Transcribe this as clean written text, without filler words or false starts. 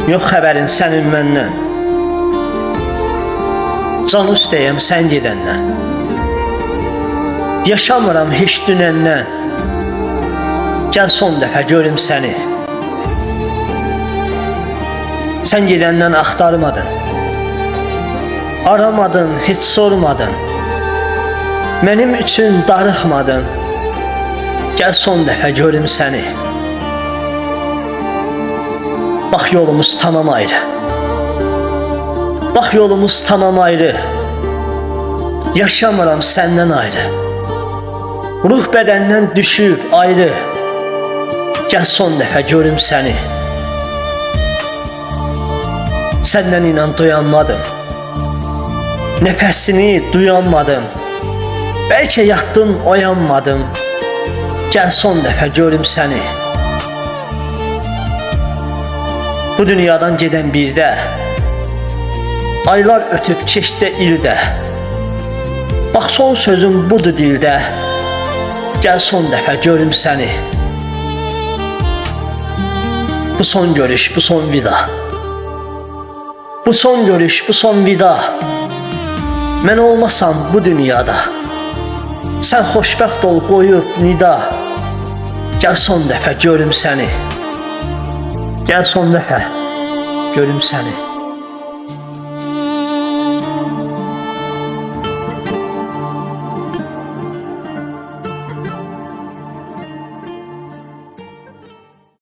Yox xəbərin sənin məndən. Can üstəyəm sən gedəndən. Yaşamıram heç dünəndən. Gəl son dəfə görüm səni. Sən gedəndən axtarmadın. Aramadın, heç sormadın. Mənim üçün darıxmadın. Gəl son dəfə görüm səni. Bax yolumuz tamam ayrı. Bax yolumuz tamam ayrı. Yaşamıram səndən ayrı. Ruh bədəndən düşüb ayrı. Gəl son dəfə görüm səni. Səndən inan doyanmadım. Nəfəsini duyanmadım. Bəlkə yatdım oyanmadım. Gəl son dəfə görüm səni. Bu dünyadan gedən birdə, aylar ötüb keçsə ildə. Bax son sözüm budur dildə. Gəl son dəfə görüm səni. Bu son görüş, bu son vida. Bu son görüş, bu son vida. Mən olmasam bu dünyada. Sən xoşbəxt ol qoyub nida. Gəl son dəfə görüm səni. Gəl son dəfə görüm səni.